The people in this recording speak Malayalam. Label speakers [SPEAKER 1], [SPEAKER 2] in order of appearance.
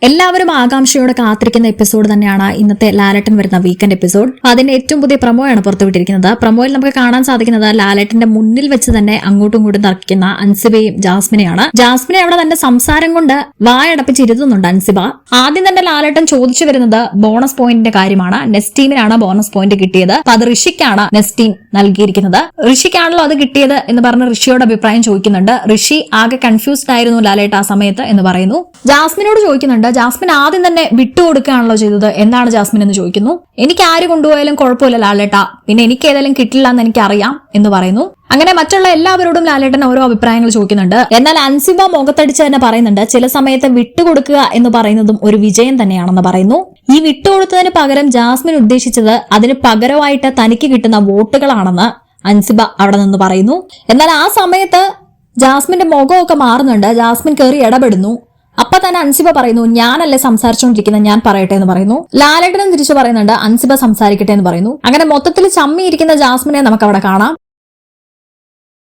[SPEAKER 1] എല്ലാവരും ആകാംക്ഷയോടെ കാത്തിരിക്കുന്ന എപ്പിസോഡ് തന്നെയാണ് ഇന്നത്തെ ലാലേട്ടൻ വരുന്ന വീക്കെൻഡ് എപ്പിസോഡ്. അതിന്റെ ഏറ്റവും പുതിയ പ്രൊമോയാണ് പുറത്തുവിട്ടിരിക്കുന്നത്. പ്രൊമോയിൽ നമുക്ക് കാണാൻ സാധിക്കുന്നത് ലാലേട്ടന്റെ മുന്നിൽ വെച്ച് തന്നെ അങ്ങോട്ടും ഇങ്ങോട്ടും തർക്കിക്കുന്ന അൻസിബയും ജാസ്മിനെയാണ്. ജാസ്മിനെ അവിടെ തന്റെ സംസാരം കൊണ്ട് വായടപ്പിച്ചിരുത്തുന്നുണ്ട് അൻസിബ. ആദ്യം തന്നെ ലാലേട്ടൻ ചോദിച്ചു വരുന്നത് ബോണസ് പോയിന്റിന്റെ കാര്യമാണ്. നെസ്റ്റീമിനാണ് ബോണസ് പോയിന്റ് കിട്ടിയത്. അപ്പൊ അത് ഋഷിക്കാണ് നെസ്റ്റീം നൽകിയിരിക്കുന്നത്. ഋഷിക്കാണല്ലോ അത് കിട്ടിയത് എന്ന് പറഞ്ഞ് ഋഷിയോട് അഭിപ്രായം ചോദിക്കുന്നുണ്ട്. ഋഷി ആകെ കൺഫ്യൂസ്ഡ് ആയിരുന്നു ലാലേട്ട ആ സമയത്ത് എന്ന് പറയുന്നു. ജാസ്മിനോട് ചോദിക്കുന്നുണ്ട്, ജാസ്മിൻ ആദ്യം തന്നെ വിട്ടുകൊടുക്കുകയാണല്ലോ ചെയ്തത്, എന്താണ് ജാസ്മിൻ എന്ന് ചോദിക്കുന്നു. എനിക്ക് ആര് കൊണ്ടുപോയാലും കുഴപ്പമില്ല ലാലേട്ട, പിന്നെ എനിക്ക് ഏതായാലും കിട്ടില്ല എന്ന് എനിക്കറിയാം എന്ന് പറയുന്നു. അങ്ങനെ മറ്റുള്ള എല്ലാവരോടും ലാലേട്ടൻ ഓരോ അഭിപ്രായങ്ങൾ ചോദിക്കുന്നുണ്ട്. എന്നാൽ അൻസിബ മുഖത്തടിച്ച് തന്നെ പറയുന്നുണ്ട്, ചില സമയത്ത് വിട്ടുകൊടുക്കുക എന്ന് പറയുന്നതും ഒരു വിജയം തന്നെയാണെന്ന് പറയുന്നു. ഈ വിട്ടുകൊടുത്തതിന് പകരം ജാസ്മിൻ ഉദ്ദേശിച്ചത് അതിന് പകരമായിട്ട് തനിക്ക് കിട്ടുന്ന വോട്ടുകളാണെന്ന് അൻസിബ അവിടെ നിന്ന് പറയുന്നു. എന്നാൽ ആ സമയത്ത് ജാസ്മിന്റെ മുഖമൊക്കെ മാറുന്നുണ്ട്. ജാസ്മിൻ കയറി ഇടപെടുന്നു. അപ്പൊ തന്നെ അൻസിബ പറയുന്നു, ഞാനല്ലേ സംസാരിച്ചുകൊണ്ടിരിക്കുന്നത്, ഞാൻ പറയട്ടെ എന്ന് പറയുന്നു. ലാലേട്ടനും തിരിച്ചു പറയുന്നുണ്ട്, അൻസിബ സംസാരിക്കട്ടെ എന്ന് പറയുന്നു. അങ്ങനെ മൊത്തത്തിൽ ചമ്മിയിരിക്കുന്ന ജാസ്മിനെ നമുക്ക് അവിടെ കാണാം.